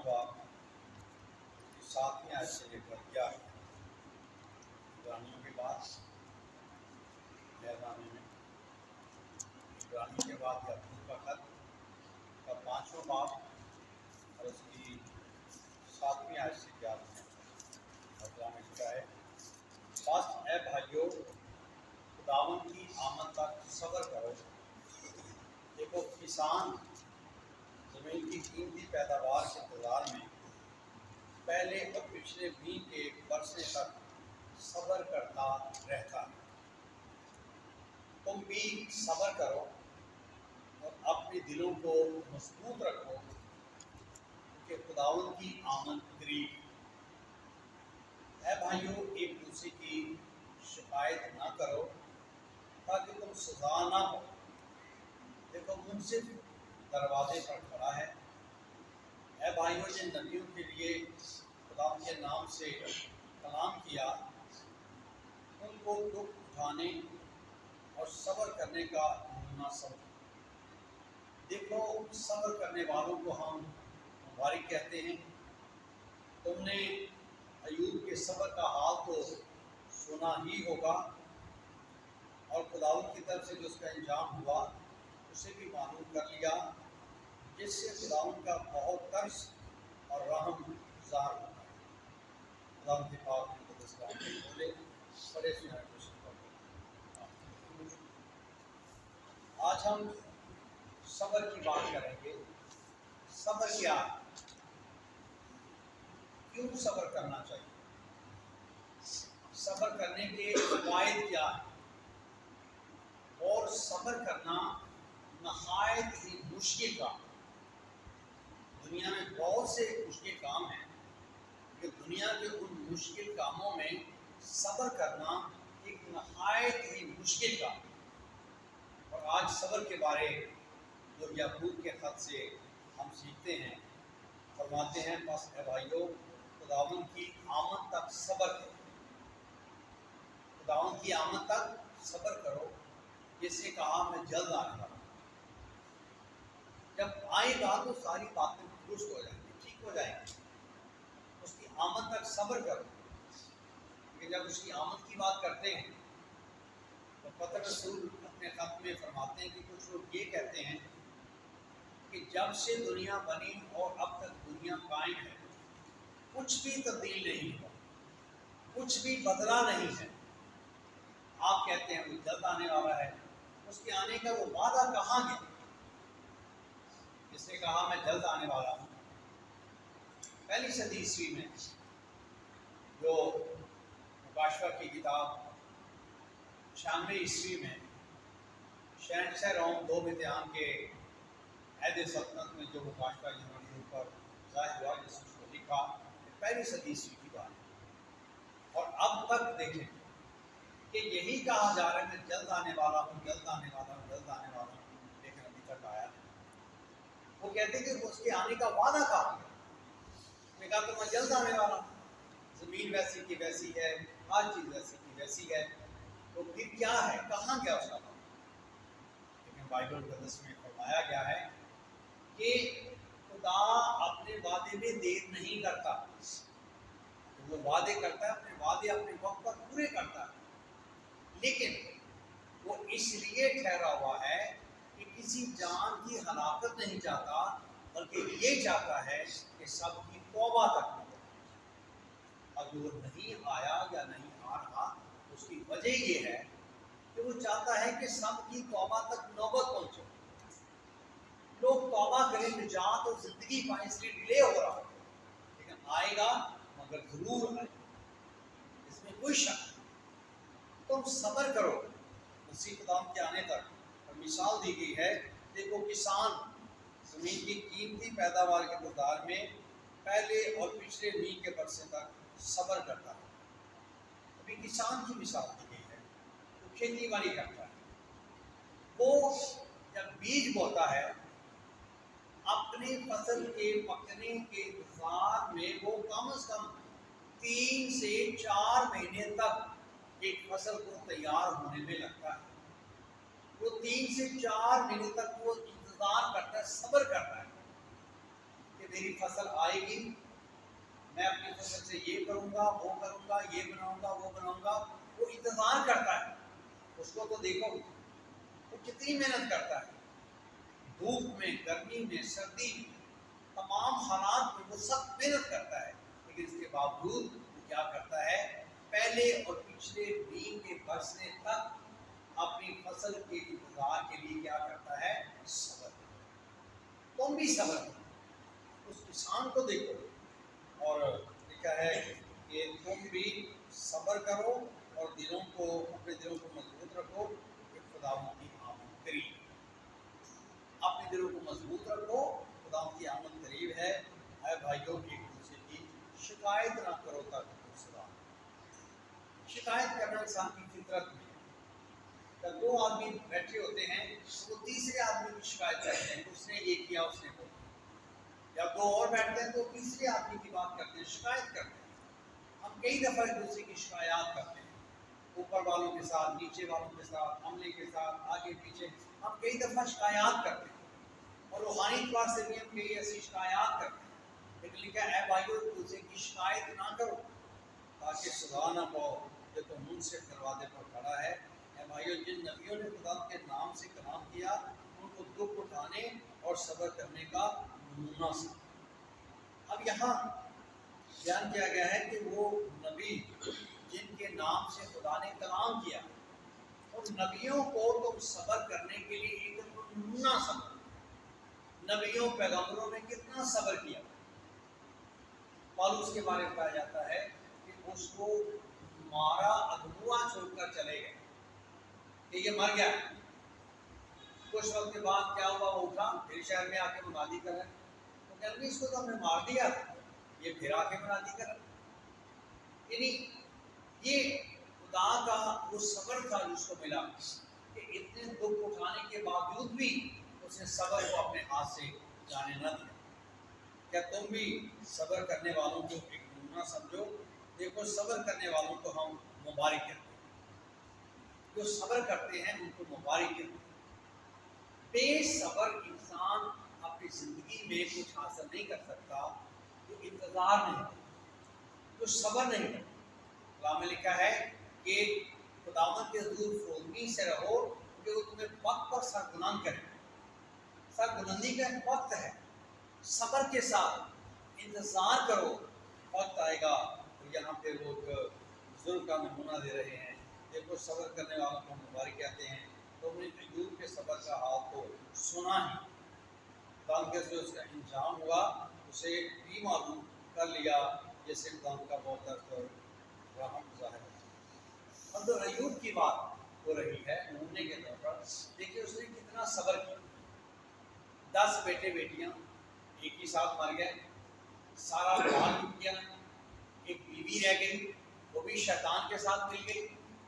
باپ ساتویں آیت سے لے کر 11 عبرانیوں کے بعد مہربانی میں عبرانی کے بعد یعقوب کا خط کا 5واں باب اور اس کی 7ویں آیت سے 11 میں اللہ نے لکھا ہے، بس اے بھائیو خداوند کی آمد تک صبر کرو۔ دیکھو کسان زمین کی قیمتی پیداوار کے انتظار میں پہلے اور پچھلے مینہ کے برسنے تک صبر کرتا رہتا ہے۔ تم بھی صبر کرو اور اپنے دلوں کو مضبوط رکھو کیونکہ خداوند کی آمد قریب۔ اے بھائیو ایک دوسرے کی شکایت نہ کرو تاکہ تم سزا نہ ہو۔ دیکھو منصف دروازے پر کھڑا ہے۔ اے بھائیو جن نبیوں کے لیے خدا کے نام سے کلام کیا ان کو دکھ اٹھانے اور صبر کرنے کا نمونہ سمجھو۔ دیکھو صبر کرنے والوں کو ہم مبارک کہتے ہیں۔ تم نے ایوب کے صبر کا حال تو سنا ہی ہوگا اور خداوند کی طرف سے جو اس کا انجام ہوا اسے بھی معلوم کر لیا، جس سے خداوند کا بہت ترس اور رحم ظاہر ہوتا ہے۔ خداوند کے پاک مقدس کلام کو کھولے، پڑھے سنائے کوشش کریں۔ آج ہم صبر کی بات کریں گے۔ صبر کیا ہے؟ کیوں صبر کرنا چاہیے؟ صبر کرنے کے فوائد کیا ہیں؟ اور صبر کرنا نہایت ہی مشکل کام ہے۔ دنیا میں بہت سے مشکل کام ہیں کہ دنیا کے ان مشکل کاموں میں صبر کرنا ایک نہایت ہی مشکل کام ہے۔ اور آج صبر کے بارے جو یعقوب کے خط سے ہم سیکھتے ہیں، فرماتے ہیں بس اے بھائیو خداوند کی آمد تک صبر کرو۔ خداوند کی آمد تک صبر کرو، جس سے کہا میں جلد آنے والا ہوں۔ جب آئے گا تو ساری باتیں درست ہو جائیں گی، ٹھیک ہو جائیں گی۔ اس کی آمد تک صبر کرو، کیونکہ جب اس کی آمد کی بات کرتے ہیں تو پترس رسول اپنے خط میں فرماتے ہیں کہ کچھ لوگ یہ کہتے ہیں کہ جب سے دنیا بنی اور اب تک دنیا قائم ہے کچھ بھی تبدیل نہیں ہوا، کچھ بھی بدلا نہیں ہے۔ آپ کہتے ہیں وہ جلد آنے والا ہے، اس کے آنے کا وہ وعدہ کہاں گیا؟ جس نے کہا میں جلد آنے والا ہوں، پہلی صدی عیسوی میں جو مکاشفہ کی کتاب 96 عیسوی میں شہنشاہ روم دو امتحان کے عہد سلطنت میں جو مکاشفہ یونانی پر ظاہر ہوا، جس نے اس کو لکھا، پہلی صدی عیسوی کی بات ہے۔ اور اب تک دیکھیں کہ یہی کہا جا رہا ہے کہ جلد آنے والا ہوں، جلد آنے والا ہوں، جلد آنے والا ہوں، لیکن ابھی تک آیا نہیں۔ وہ کہتے ہیں کہ اس کے آنے کا وعدہ کہا گیا، میں کہا تو میں جلد آنے والا ہوں، زمین ویسی کی ویسی ہے، ہر چیز ویسی کی ویسی ہے، تو پھر کیا ہے؟ کہاں گیا اس کا وعدہ؟ لیکن بائبل مقدس میں فرمایا گیا ہے کہ خدا اپنے وعدے میں دیر نہیں کرتا۔ وہ وعدے کرتا ہے، اپنے وعدے اپنے وقت پر پورے کرتا ہے، لیکن وہ اس لیے ٹھہرا ہوا ہے کہ کسی جان کی ہلاکت نہیں چاہتا، بلکہ یہ چاہتا ہے کہ سب کی توبہ تک نہ ہو۔ اب وہ نہیں آیا یا نہیں آ رہا، اس کی وجہ یہ ہے کہ وہ چاہتا ہے کہ سب کی توبہ تک نوبت پہنچے، لوگ توبہ کریں، نجات اور زندگی پائیں، اس لیے ڈیلے ہو رہا ہے، لیکن آئے گا، مگر ضرور آئے گا، اس میں کوئی شک نہیں۔ تم صبر کرو مسیح خدا کے آنے تک۔ اور مثال دی گئی ہے، دیکھو کسان زمین کی قیمتی پیداوار کے انتظار میں پہلے اور پچھلے مینہ کے برسنے تک صبر کرتا ہے۔ ابھی کسان کی مثال دی گئی ہے، وہ کھیتی باڑی کرتا ہے، وہ جب بیج بوتا ہے اپنی فصل کے پکنے کے انتظار میں وہ کم از کم 3 سے 4 مہینے تک ایک فصل کو تیار ہونے میں لگتا ہے۔ وہ 3 سے 4 مہینے تک وہ انتظار کرتا ہے، صبر کرتا ہے کہ میری فصل آئے گی، میں اپنی فصل سے یہ کروں گا، وہ کروں گا، یہ بناؤں گا، وہ بناؤں گا. وہ انتظار کرتا ہے. اس کو تو دیکھو وہ کتنی محنت کرتا ہے، دھوپ میں، گرمی میں، سردی میں، تمام حالات میں وہ سخت محنت کرتا ہے. لیکن اس کے باوجود وہ کیا کرتا ہے، پہلے اور پچھلے دن کے برسنے تک اپنی فصل کے انتظار کے لیے کیا کرتا ہے، صبر. تم بھی صبر کرو. اس کسان کو دیکھو اور لکھا ہے کہ تم بھی صبر کرو اور اپنے دلوں کو مضبوط رکھو کہ خدا کی آمد قریب. اپنے دلوں کو مضبوط رکھو، خدا کی آمد قریب ہے. اے بھائیوں، ایک دوسرے کی شکایت نہ کرو تاکہ تم صدا. شکایت کرنا انسان کی فطرت میں. جب دو آدمی بیٹھے ہوتے ہیں وہ تیسرے آدمی کی شکایت کرتے ہیں، اس نے یہ کیا، اس نے وہ کیا. جب دو اور بیٹھتے ہیں تو تیسرے آدمی کی بات کرتے ہیں، شکایت کرتے ہیں. ہم کئی دفعہ ایک دوسرے کی شکایات کرتے ہیں، اوپر والوں کے ساتھ، نیچے والوں کے ساتھ، عملے کے ساتھ، آگے پیچھے. ہم کئی دفعہ شکایات کرتے ہیں اور روحانی اعتبار سے بھی ہم کئی ایسی شکایات کرتے ہیں. لیکن لکھا ہے اے بھائیو، ایک دوسرے کی شکایت نہ کرو تاکہ صدا نہ پاؤ کہ تم منصف دروازے پر کھڑا ہے. اے بھائیو، جن نبیوں نے خدا کے نام سے کلام کیا ان کو دکھ اٹھانے اور صبر کرنے کا نمونہ سا. اب یہاں بیان کیا گیا ہے کہ وہ نبی جن کے نام سے خدا نے کلام کیا، اور نبیوں کو تم صبر کرنے کے لیے ایک نمونہ سمجھو. نبیوں پیغمبروں نے کتنا صبر کیا. پالوس کے بارے میں کہا جاتا ہے کہ اس کو مارا اگوا چھوڑ کر چلے گئے کہ یہ مر گیا. کچھ وقت کے بعد کیا ہوا، وہ اٹھا پھر شہر میں آ کے منادی کر رہے. تو کہہ رہے اس کو تو ہم نے مار دیا، یہ پھر آ کے منادی کر رہے. یعنی یہ خدا کا وہ صبر تھا جس کو ملا کہ اتنے دکھ اٹھانے کے باوجود بھی اس نے صبر کو اپنے ہاتھ سے جانے نہ دیا. کیا تم بھی صبر کرنے والوں کو ایک نمونہ سمجھو. دیکھو، صبر کرنے والوں کو ہم مبارک کہتے ہیں، جو صبر کرتے ہیں ان کو مبارک کہتے ہیں. بے صبر انسان اپنی زندگی میں کچھ حاصل نہیں کر سکتا جو انتظار نہیں کرتا، جو صبر نہیں کرتا. کلام میں لکھا ہے کہ خداوند کے حضور فروتنی سے رہو کہ وہ تمہیں وقت پر سربلند کرے. سربلندی کا ایک وقت ہے. صبر کے ساتھ انتظار کرو، وقت آئے گا. یہاں پہ لوگ بزرگ کا نمونہ دے رہے ہیں. دیکھو، صبر کرنے والوں کو مبارک کہتے ہیں. تم نے ایوب کے صبر کا حال تو سنا ہی، بلکہ جو اس کا انجام ہوا اسے بھی معلوم کر لیا، جیسے خدا کا بہت درد اور رحم ظاہر ہے. اب جو ایوب کی بات ہو رہی ہے نمونے کے طور پر، دیکھیے اس نے کتنا صبر کیا. 10 بیٹے بیٹیاں ایک ہی ساتھ مر گئے، سارا مال ٹوٹ گیا. ایک بیوی رہ گئی، وہ بھی شیطان کے ساتھ مل گئی.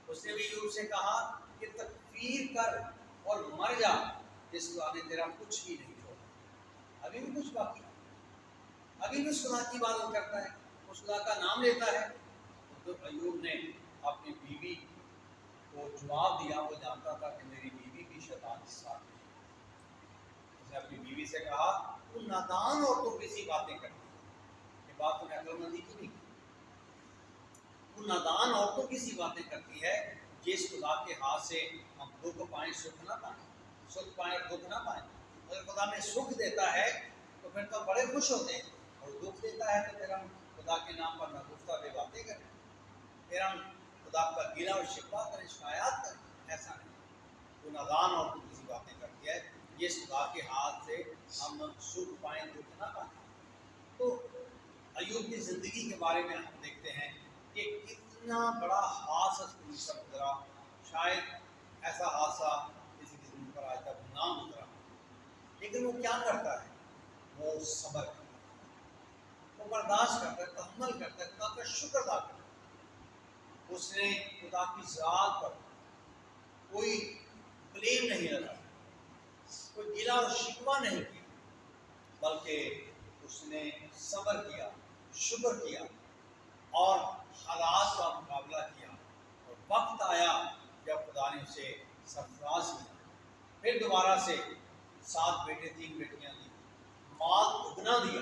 اس نے بھی ایوب سے کہا کہ تکفیر کر اور مر جا، جس خدا نے تیرا کچھ بھی نہیں چھوڑا. ابھی بھی کچھ باقی ہے، ابھی بھی اس خدا کی عبادت کرتا ہے، اس خدا کا نام لیتا ہے. تو ایوب نے اپنی بیوی کو جواب دیا. وہ جانتا تھا کہ میری بیوی بھی شیطان کے ساتھ ہے. اس نے اپنی بیوی سے کہا تو نادان اور تو کسی باتیں کرتی ہے. یہ بات تو نے عقل مندی کی نہیں. تو نادان عورتوں کسی باتیں کرتی ہے، جس خدا کے ہاتھ سے ہم دکھ پائیں سکھ نہ پائیں، سکھ پائیں اور دکھ نہ پائیں. اگر خدا میں سکھ دیتا ہے تو پھر تو بڑے خوش ہوتے ہیں، اور دکھ دیتا ہے تو پھر ہم خدا کے نام پر نگفتہ بے باتیں کریں، پھر ہم خدا کا گلہ اور شکوہ کریں، شکایات کریں. ایسا نہیں. تو نادان عورتوں کسی باتیں کرتی ہے، جس خدا کے ہاتھ سے ہم سکھ پائیں دکھ نہ پائیں. تو ایوب کی زندگی کے بارے میں ہم دیکھتے ہیں کہ کتنا بڑا حادثہ اس پر گزرا. شاید ایسا حادثہ کسی کی زندگی پر آج تک نہ گزرا. لیکن وہ کیا کرتا ہے، وہ صبر کرتا ہے، وہ برداشت کرتا ہے، تحمل کرتا ہے، خدا کا شکر ادا کرتا ہے. اس نے خدا کی ذات پر کوئی بلیم نہیں لگایا، کوئی گلہ اور شکوہ نہیں کیا، بلکہ اس نے صبر کیا، شکر کیا اور حالات کا مقابلہ کیا. اور وقت آیا جب خدا نے اسے سرفراز کیا. پھر دوبارہ سے 7 بیٹے 3 بیٹیاں دی، مال دگنا دیا.